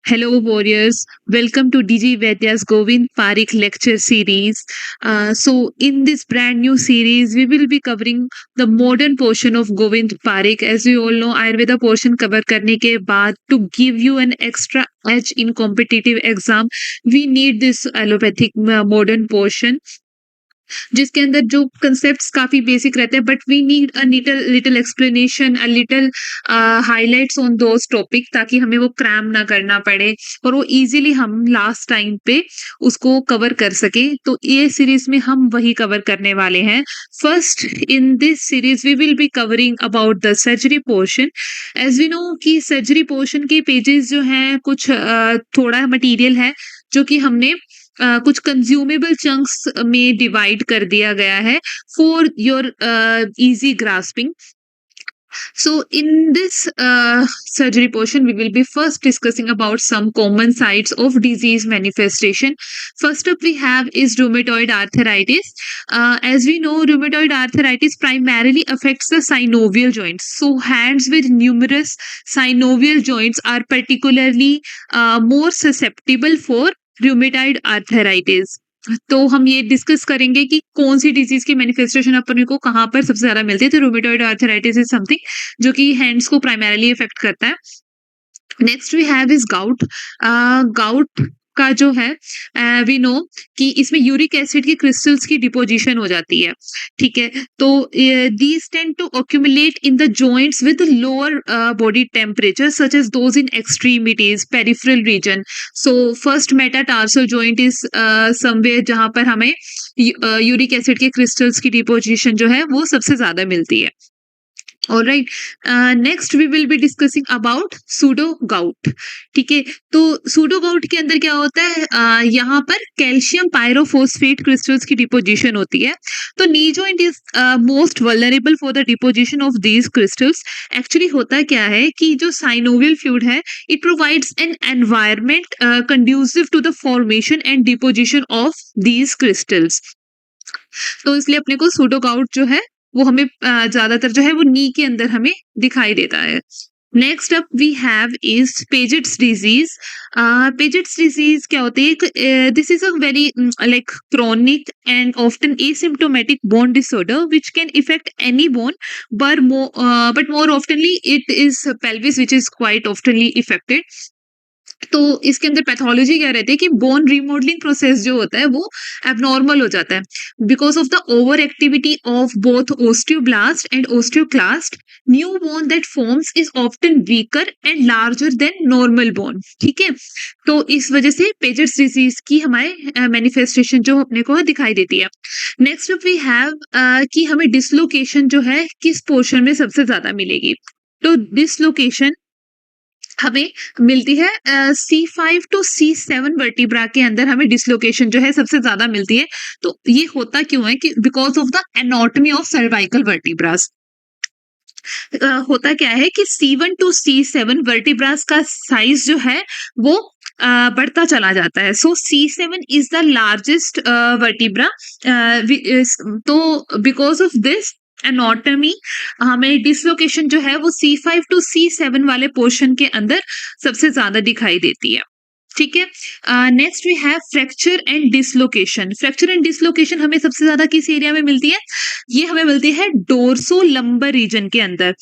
Hello, warriors. Welcome to DG Vedya's Govind Parikh lecture series. In this brand new series, we will be covering the modern portion of Govind Parikh. As we all know, Ayurveda portion cover करने के बाद to give you an extra edge in competitive exam, we need this allopathic modern portion. जिसके अंदर जो concepts काफी basic रहते हैं but we need a little little explanation a little highlights on those topic ताकि हमें वो क्रैम ना करना पड़े और वो इजीली हम लास्ट टाइम पे उसको कवर कर सके। तो ये सीरीज में हम वही कवर करने वाले हैं। First in this series we will be covering about the surgery portion. As we know कि सर्जरी पोर्शन के पेजेस जो हैं कुछ थोड़ा मटेरियल है जो कि हमने कुछ कंज्यूमेबल चंक्स में डिवाइड कर दिया गया है for your easy grasping. So in this surgery portion, we will be first discussing about some common sites of disease manifestation. First up we have is rheumatoid arthritis. As we know, rheumatoid arthritis primarily affects the synovial joints. So hands with numerous synovial joints are particularly more susceptible for rheumatoid arthritis. तो हम ये discuss करेंगे कि कौन सी disease की manifestation अपन को कहाँ पर सबसे ज्यादा मिलती है। तो रूमेटॉइड आर्थराइटिस इज समथिंग जो कि हैंड्स को प्राइमरीली इफेक्ट करता है। Next we have is gout. Gout का जो है वी नो कि इसमें यूरिक एसिड की क्रिस्टल्स की डिपोजिशन हो जाती है। ठीक है, तो these tend to accumulate in the joints with lower body temperature such as those in extremities peripheral region. So first metatarsal joint is somewhere जहां पर हमें यूरिक एसिड के क्रिस्टल्स की डिपोजिशन जो है वो सबसे ज्यादा मिलती है। Alright, next we will be discussing about pseudo gout. ठीक है, तो सूडो गाउट के अंदर क्या होता है, यहाँ पर कैल्शियम पायरोफोस्फेट क्रिस्टल्स की डिपोजिशन होती है। तो knee joint is most vulnerable for the deposition of these crystals. Actually होता क्या है कि जो साइनोवियल फ्लूइड है it provides an environment conducive to the formation and deposition of these crystals. तो इसलिए अपने को सूडो गाउट जो है वो हमें ज्यादातर जो है वो नी के अंदर हमें दिखाई देता है। Next up we have is Paget's disease. Paget's disease क्या होती है, this is a very like chronic and often asymptomatic bone disorder which can affect any bone but more oftenly it is pelvis which is quite oftenly affected. तो इसके अंदर pathology क्या रहती है कि बोन रिमॉडलिंग प्रोसेस जो होता है वो एबनॉर्मल हो जाता है because of the over activity of both osteoblast and osteoclast. New bone that forms is often weaker and larger than normal bone. ठीक है, तो इस वजह से पेजेट्स डिजीज की हमारे मैनिफेस्टेशन जो अपने को दिखाई देती है। नेक्स्ट अप वी हैव कि हमें डिसलोकेशन जो है किस पोर्शन में सबसे ज्यादा मिलेगी। तो डिसलोकेशन हमें मिलती है C5 टू C7 वर्टिब्रा के अंदर हमें डिसलोकेशन जो है सबसे ज्यादा मिलती है। तो ये होता क्यों है कि because of the anatomy of cervical vertebras. होता क्या है कि C1 टू C7 वर्टिब्रास का साइज जो है वो बढ़ता चला जाता है। सो C7 is the largest vertebra. तो बिकॉज ऑफ दिस एनाटॉमी हमें डिसलोकेशन जो है वो C5 टू C7 वाले पोर्शन के अंदर सबसे ज्यादा दिखाई देती है। ठीक है, next we have fracture and dislocation. Fracture and dislocation हमें सबसे ज्यादा किस एरिया में मिलती है, ये हमें मिलती है डोर्सो लंबर रीजन के अंदर।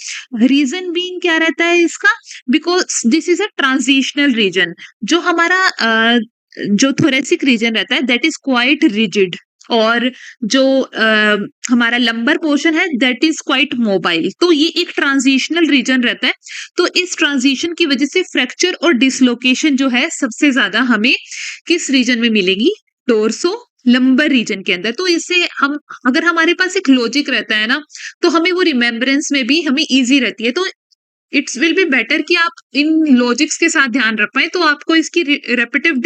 रीजन बीइंग क्या रहता है इसका, because this is a transitional region. जो हमारा जो थोरेसिक रीजन रहता है दैट इज क्वाइट रिजिड और जो हमारा लंबर पोर्शन है दैट इज क्वाइट मोबाइल। तो ये एक ट्रांजिशनल रीजन रहता है। तो इस ट्रांजिशन की वजह से फ्रैक्चर और डिसलोकेशन जो है सबसे ज्यादा हमें किस रीजन में मिलेगी, डोर्सो लंबर रीजन के अंदर। तो इससे हम अगर हमारे पास एक लॉजिक रहता है ना तो हमें वो रिमेम्बरेंस में भी हमें इजी रहती है। तो इट्स विल बी बेटर कि आप इन लॉजिक्स के साथ ध्यान रख पाए तो आपको इसकी रेपिटिव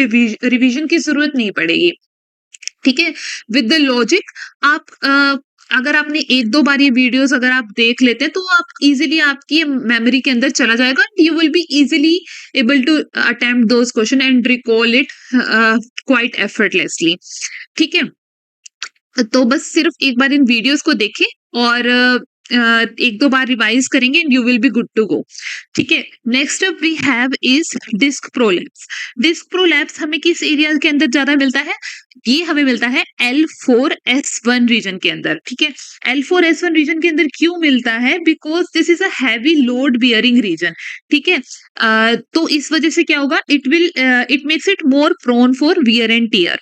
रिवीजन की जरूरत नहीं पड़ेगी। ठीक है, विद द लॉजिक आप अगर आपने एक दो बार ये वीडियोस अगर आप देख लेते हैं तो आप इजीली आपकी मेमोरी के अंदर चला जाएगा। You will be easily able to attempt those question and recall it quite effortlessly. ठीक है, तो बस सिर्फ एक बार इन वीडियोस को देखें और एक दो बार रिवाइज करेंगे and you will be good to go. ठीक है, next up we have is disc prolapse. Disc prolapse हमें किस एरिया के अंदर ज्यादा मिलता है? ये हमें मिलता है L4S1 रीजन के अंदर। ठीक है, L4S1 रीजन के अंदर क्यों मिलता है? Because this is a heavy load bearing region. ठीक है, तो इस वजह से क्या होगा, it makes it more prone for wear and tear.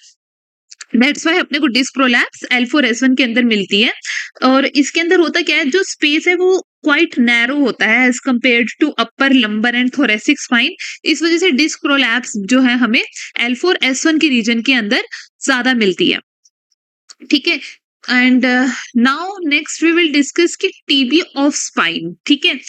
That's why अपने को डिस्क प्रोलैप्स L4S1 के अंदर मिलती है। और इसके अंदर होता क्या है, जो स्पेस है वो क्वाइट नैरो होता है as compared to upper lumbar and thoracic spine. इस वजह से डिस्क प्रोलैप्स जो है हमें L4S1 के रीजन के अंदर ज्यादा मिलती है। ठीक है, and now next we will discuss कि टीबी ऑफ स्पाइन। ठीक है,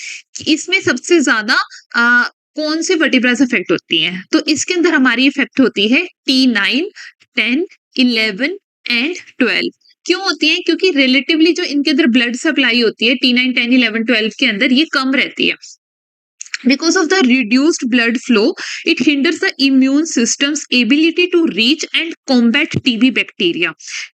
इसमें सबसे ज्यादा कौन से वर्टिब्रास अफेक्ट होती हैं? तो इसके अंदर हमारी इफेक्ट होती है T9, 10, 11 एंड 12। क्यों होती है? क्योंकि रिलेटिवली जो इनके अंदर ब्लड सप्लाई होती है T9, 10, 11, 12 के अंदर, ये कम रहती है। Because of the reduced blood flow, it hinders the immune system's ability to reach and combat TB bacteria.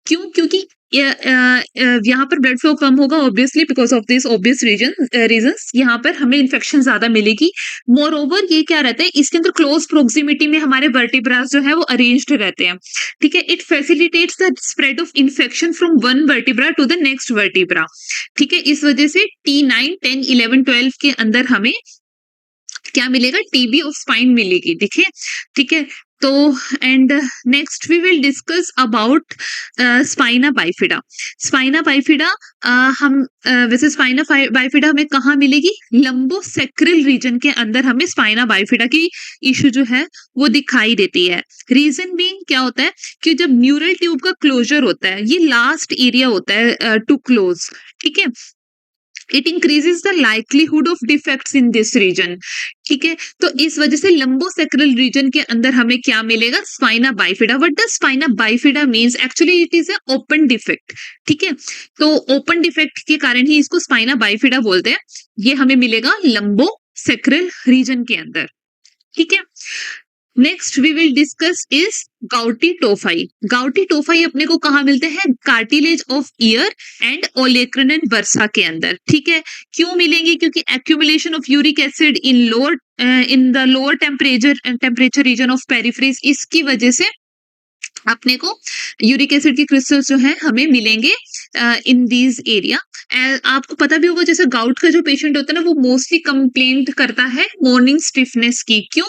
क्यों? क्योंकि यहाँ पर ब्लड फ्लो कम होगा, obviously because of this obvious reasons यहाँ पर हमें इन्फेक्शन ज्यादा मिलेगी। मोर ओवर ये क्या रहता है, इसके अंदर क्लोज प्रोक्सिमिटी में हमारे वर्टिब्रास जो है वो अरेंज्ड रहते हैं। ठीक है, it facilitates the spread of infection from one vertebra to the next vertebra. ठीक है, इस वजह से T9, 10, 11, 12 के अंदर हमें क्या मिलेगा? टीबी ऑफ स्पाइन मिलेगी। देखिए, ठीक है, तो and next we will discuss about spina bifida. Spina bifida हम वैसे स्पाइना बाइफिडा हमें कहाँ मिलेगी? लंबोसेक्रल रीजन के अंदर हमें स्पाइना बाइफिडा की इशू जो है वो दिखाई देती है। रीजन बीइंग क्या होता है कि जब न्यूरल ट्यूब का क्लोजर होता है, ये लास्ट एरिया होता है टू क्लोज। ठीक है, it increases the likelihood of defects in this region. ठीक है, तो इस वजह से लंबोसेक्रल रीजन के अंदर हमें क्या मिलेगा? Spina bifida. What does spina bifida means? Actually it is a open defect. ठीक है, तो ओपन डिफेक्ट के कारण ही इसको स्पाइना बाइफिडा बोलते हैं। ये हमें मिलेगा लंबोसेक्रल रीजन के अंदर। ठीक है, next we will discuss is gouty tophi. Gouty tophi अपने को कहाँ मिलते हैं? Cartilage of ear and olecranon and bursa के अंदर। ठीक है, क्यों मिलेंगे? क्योंकि accumulation of uric acid in the lower temperature region of peripheries, इसकी वजह से अपने को यूरिक एसिड के क्रिस्टल्स जो है हमें मिलेंगे इन दीज एरिया। आपको पता भी होगा, जैसे गाउट का जो पेशेंट होता है ना, वो मोस्टली कंप्लेंट करता है मॉर्निंग स्टिफनेस की। क्यों?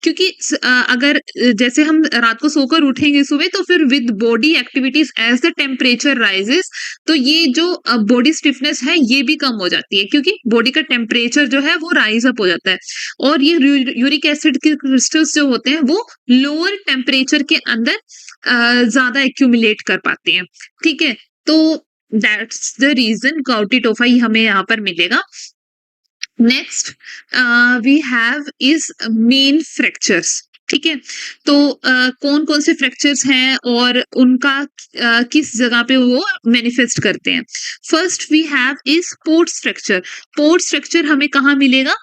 क्योंकि अगर जैसे हम रात को सोकर उठेंगे सुबह, तो फिर with body activities as the temperature rises, तो ये जो बॉडी स्टिफनेस है ये भी कम हो जाती है, क्योंकि बॉडी का टेम्परेचर जो है वो राइज अप हो जाता है। और ये यूरिक एसिड के क्रिस्टल्स जो होते हैं वो लोअर टेम्परेचर के अंदर ज्यादा एक्यूमुलेट कर पाते हैं। ठीक है, तो that's the reason gouty tophi हमें यहाँ पर मिलेगा। Next we have is main fractures. ठीक है, तो कौन कौन से फ्रैक्चर्स हैं और उनका किस जगह पे वो मैनिफेस्ट करते हैं? First we have is Pott's fracture. Pott's fracture हमें कहाँ मिलेगा?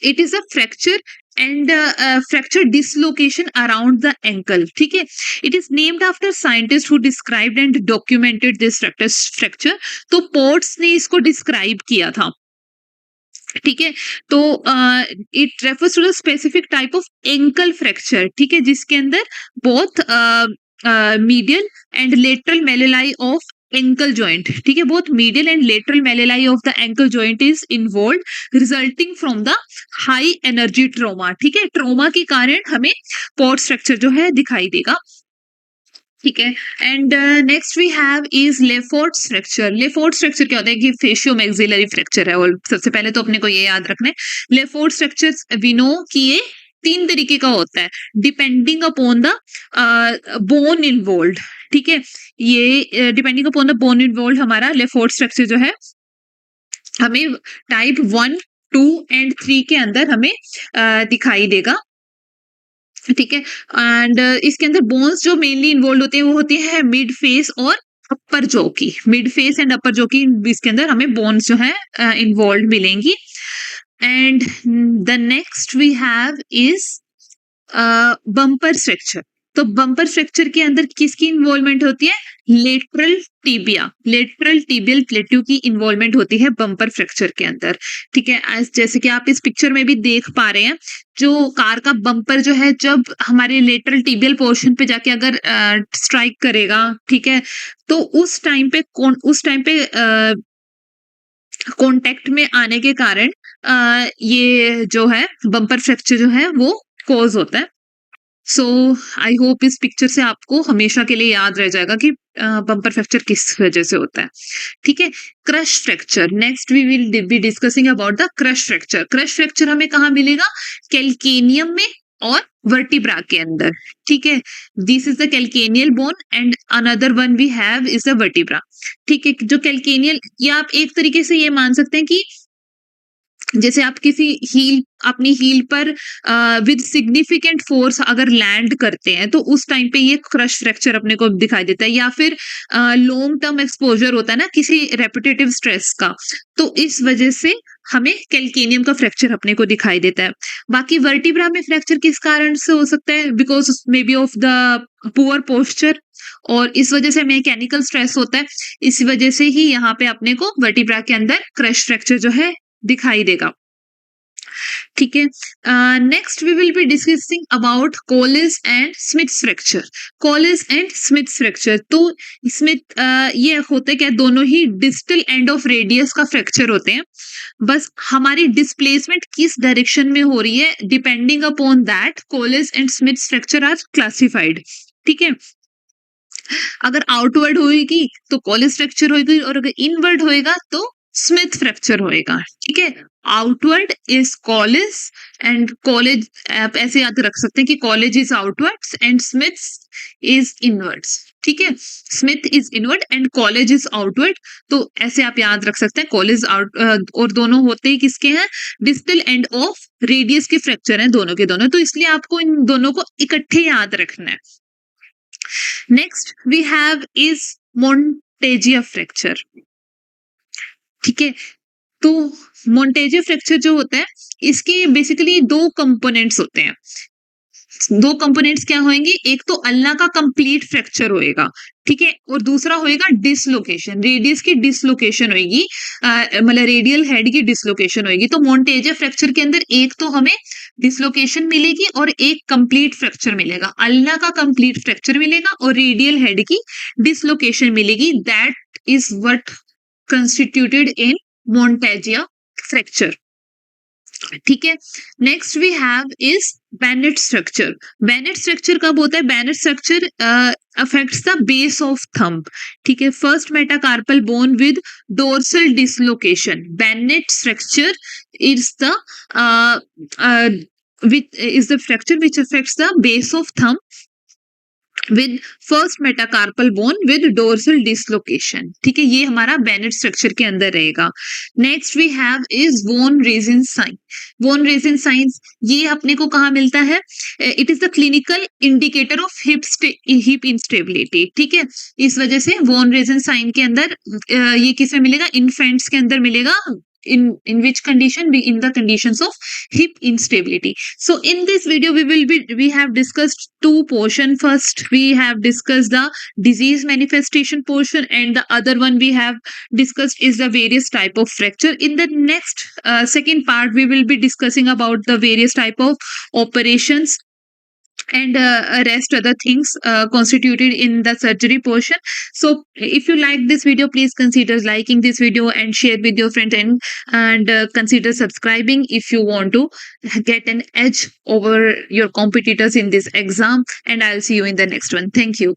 It is a fracture and fracture dislocation around the ankle. ठीक है, it is named after scientist who described and documented this fracture. तो पोर्ट्स ने इसको डिस्क्राइब किया था। ठीक है, तो it refers to the specific type of ankle fracture. ठीक है, जिसके अंदर both medial and lateral malleoli of ankle joint, ठीक है, both medial and lateral malleoli of the ankle joint is involve resulting from the high energy trauma. ठीक है, trauma के कारण हमें पोर्ट स्ट्रक्चर जो है दिखाई देगा। ठीक है, and next we have is Le Fort's fracture. Le Fort's fracture क्या होता है कि फेशियो मैक्सिलरी फ्रैक्चर है, और सबसे पहले तो अपने को ये याद रखना है, लेफोर्ट्स फ्रैक्चर वी नो कि ये 3 तरीके का होता है depending upon the bone involve. ठीक है, ये depending upon the bone involve हमारा लेफोर्ट्स फ्रैक्चर जो है हमें टाइप 1, 2 एंड 3 के अंदर हमें दिखाई देगा। ठीक है, एंड इसके अंदर बोन्स जो मेनली इन्वॉल्व होते हैं वो होती है मिड फेस और अपर जॉ की। Mid face and upper jaw की, इसके अंदर हमें बोन्स जो है इन्वॉल्व मिलेंगी। And the next we have is bumper fracture. तो बम्पर फ्रैक्चर के अंदर किसकी इन्वॉल्वमेंट होती है? Lateral tibia, lateral tibial plateau की इन्वॉल्वमेंट होती है बम्पर फ्रैक्चर के अंदर। ठीक है, जैसे कि आप इस पिक्चर में भी देख पा रहे हैं, जो कार का बम्पर जो है जब हमारे लेटरल टिबियल पोर्शन पे जाके अगर स्ट्राइक करेगा, ठीक है, तो उस टाइम पे कॉन्टैक्ट में आने के कारण ये जो है बम्पर फ्रैक्चर जो है वो कॉज होता है। सो आई होप इस पिक्चर से आपको हमेशा के लिए याद रह जाएगा कि बम्पर फ्रैक्चर किस वजह से होता है। ठीक है, crush fracture, next we will be discussing about the crush fracture. Crush fracture हमें कहाँ मिलेगा? कैल्केनियम में और वर्टिब्रा के अंदर। ठीक है, this is the calcaneal bone and another one we have is the vertebra. ठीक है, जो कैल्केनियल, या आप एक तरीके से ये मान सकते हैं कि जैसे आप किसी अपनी हील पर विद सिग्निफिकेंट फोर्स अगर लैंड करते हैं तो उस टाइम पे ये क्रश फ्रैक्चर अपने को दिखाई देता है, या फिर लॉन्ग टर्म एक्सपोजर होता है ना किसी रेपिटेटिव स्ट्रेस का, तो इस वजह से हमें कैल्केनियम का फ्रैक्चर अपने को दिखाई देता है। बाकी वर्टिब्रा में फ्रैक्चर किस कारण से हो सकता है? Because may be of the poor posture, और इस वजह से मैकेनिकल स्ट्रेस होता है, इस वजह से ही यहाँ पे अपने को वर्टिब्रा के अंदर क्रश फ्रैक्चर जो है दिखाई देगा। ठीक है, next we will be discussing about Colles and Smith fracture. Colles and Smith fracture, तो स्मिथ ये होते क्या, दोनों ही डिस्टल एंड ऑफ रेडियस का फ्रैक्चर होते हैं। बस हमारी डिस्प्लेसमेंट किस डायरेक्शन में हो रही है, depending upon that Colles and Smith fracture are classified. ठीक है, अगर आउटवर्ड होएगी तो कोलिस फ्रैक्चर होएगी, और अगर इनवर्ड होएगा तो स्मिथ फ्रैक्चर होएगा। ठीक है, outward is college and college, आप ऐसे याद रख सकते हैं कि college is outwards and Smith is inwards. ठीक है, Smith is inward and college is outward, तो ऐसे आप याद रख सकते हैं कॉलेज आउट, और दोनों होते ही किसके हैं? डिस्टल एंड ऑफ रेडियस के फ्रैक्चर हैं दोनों के दोनों, तो इसलिए आपको इन दोनों को इकट्ठे याद रखना है। Next we have is Monteggia fracture. ठीक है, तो मोंटेजिया फ्रैक्चर जो होता है, इसके बेसिकली दो कंपोनेंट्स होते हैं। दो कंपोनेंट्स क्या होंगे? एक तो अल्ना का कंप्लीट फ्रैक्चर होएगा, ठीक है, और दूसरा होएगा डिसलोकेशन, रेडियस की डिसलोकेशन होएगी, मतलब रेडियल हेड की डिसलोकेशन होएगी। तो मोंटेजिया फ्रैक्चर के अंदर एक तो हमें डिसलोकेशन मिलेगी और एक कंप्लीट फ्रैक्चर मिलेगा। अल्ना का कंप्लीट फ्रैक्चर मिलेगा और रेडियल हेड की डिसलोकेशन मिलेगी। That is what constituted in Monteggia fracture. ठीक है, next we have is Bennett fracture. Bennett fracture कब होता है? Bennett fracture affects the base of thumb. ठीक है, first metacarpal bone with dorsal dislocation. Bennett fracture is the fracture which affects the base of thumb with first metacarpal bone with dorsal dislocation। ठीक है, ये हमारा Bennett structure के अंदर रहेगा। Next we have is वोन रेजिन साइन। वोन resin science ये अपने को कहाँ मिलता है? It is the clinical indicator of hip instability. ठीक है, इस वजह से वोन रेजिन साइन के अंदर ये किसमें मिलेगा? इन्फेंट्स के अंदर मिलेगा। In which condition? In the conditions of hip instability. So in this video we have discussed two portion. First we have discussed the disease manifestation portion, and the other one we have discussed is the various type of fracture. In the next second part we will be discussing about the various type of operations and rest other things constituted in the surgery portion. So if you like this video, please consider liking this video and share with your friends, and consider subscribing if you want to get an edge over your competitors in this exam. And I'll see you in the next one. Thank you.